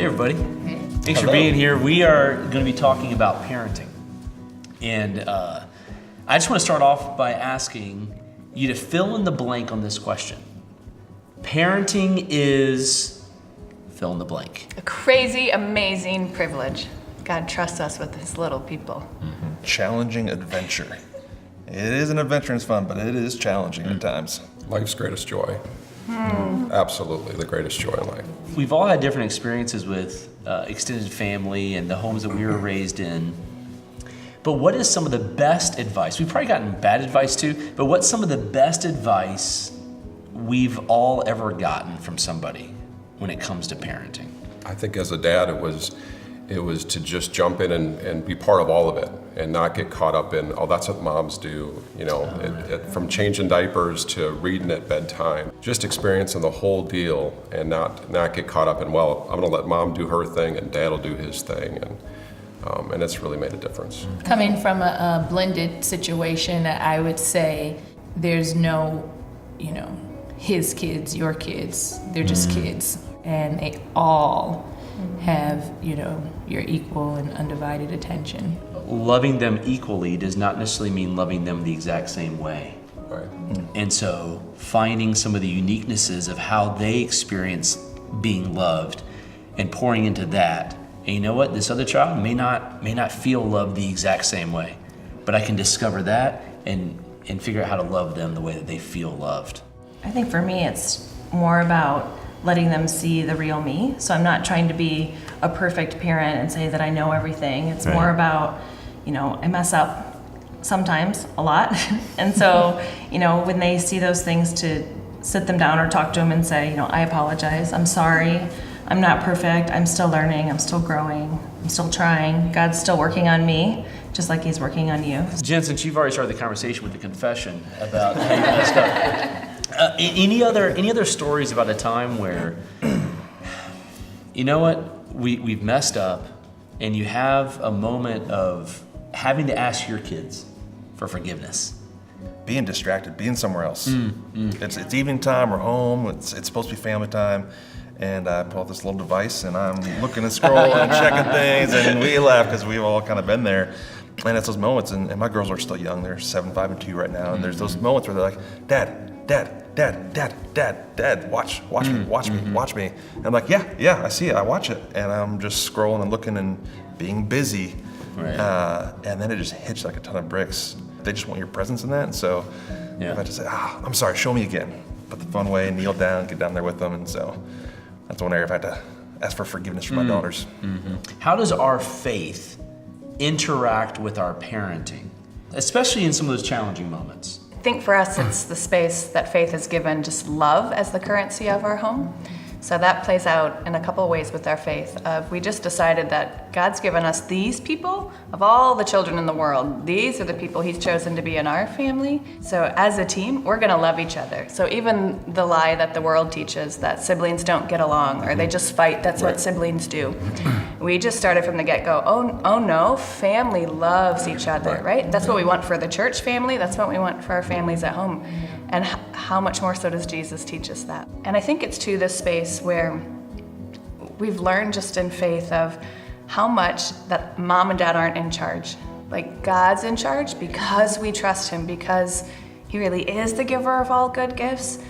Hey, everybody. Hey. Thanks for being here. We are going to be talking about parenting. And I just want to start off by asking you to fill in the blank on this question. Parenting is fill in the blank. A crazy, amazing privilege. God trusts us with his little people. Challenging adventure. It is an adventure and it's fun, but it is challenging at times. Life's greatest joy. Absolutely, the greatest joy in life. We've all had different experiences with extended family and the homes that we were raised in. But what is some of the best advice? We've probably gotten bad advice too, but what's some of the best advice we've all ever gotten from somebody when it comes to parenting? I think as a dad, it was to just jump in and be part of all of it and not get caught up in, oh, that's what moms do, you know, from changing diapers to reading at bedtime, just experiencing the whole deal and not get caught up in, well, I'm gonna let mom do her thing and dad will do his thing, and it's really made a difference. Coming from a blended situation, I would say there's no, his kids, your kids, they're just kids, and they all have, your equal and undivided attention. Loving them equally does not necessarily mean loving them the exact same way. Right. And so finding some of the uniquenesses of how they experience being loved and pouring into that. And you know what? This other child may not feel loved the exact same way, but I can discover that and figure out how to love them the way that they feel loved. I think for me, it's more about letting them see the real me. So I'm not trying to be a perfect parent and say that I know everything. It's more about, I mess up sometimes, a lot. And so, when they see those things, to sit them down or talk to them and say, I apologize, I'm sorry, I'm not perfect, I'm still learning, I'm still growing, I'm still trying. God's still working on me, just like he's working on you. Jen, since you've already started the conversation with the confession about how you messed up, any other stories about a time where, we've messed up and you have a moment of having to ask your kids for forgiveness? Being distracted, being somewhere else. It's evening time, we're home, it's supposed to be family time, and I pull out this little device and I'm looking and scrolling and checking things, and we laugh because we've all kind of been there. And it's those moments, and my girls are still young, they're 7, 5, and 2 right now, and there's those moments where they're like, Dad, watch me. And I'm like, yeah, I see it, I watch it. And I'm just scrolling and looking and being busy. Right. And then it just hits like a ton of bricks. They just want your presence in that. And so if I just say, I'm sorry, show me again. But the fun way, kneel down, get down there with them. And so that's one area if I had to ask for forgiveness from my daughters. Mm-hmm. How does our faith interact with our parenting, especially in some of those challenging moments? I think for us, it's the space that faith has given just love as the currency of our home. So that plays out in a couple of ways with our faith. We just decided that God's given us these people, of all the children in the world, these are the people he's chosen to be in our family. So as a team, we're gonna love each other. So even the lie that the world teaches that siblings don't get along or they just fight, that's what siblings do. We just started from the get-go, oh no, family loves each other, right? That's what we want for the church family, that's what we want for our families at home. And how much more so does Jesus teach us that? And I think it's to this space where we've learned just in faith of how much that mom and dad aren't in charge. Like God's in charge because we trust him, because he really is the giver of all good gifts.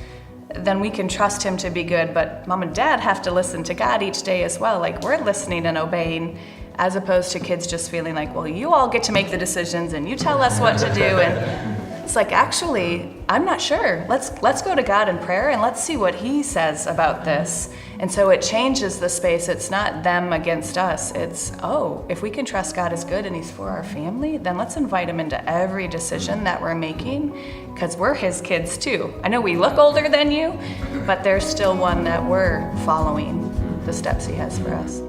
Then we can trust him to be good, but mom and dad have to listen to God each day as well. Like we're listening and obeying, as opposed to kids just feeling like, well, you all get to make the decisions and you tell us what to do. And it's like, actually, I'm not sure. Let's go to God in prayer and let's see what he says about this. And so it changes the space. It's not them against us. It's, if we can trust God is good and he's for our family, then let's invite him into every decision that we're making, because we're his kids too. I know we look older than you, but there's still one that we're following the steps he has for us.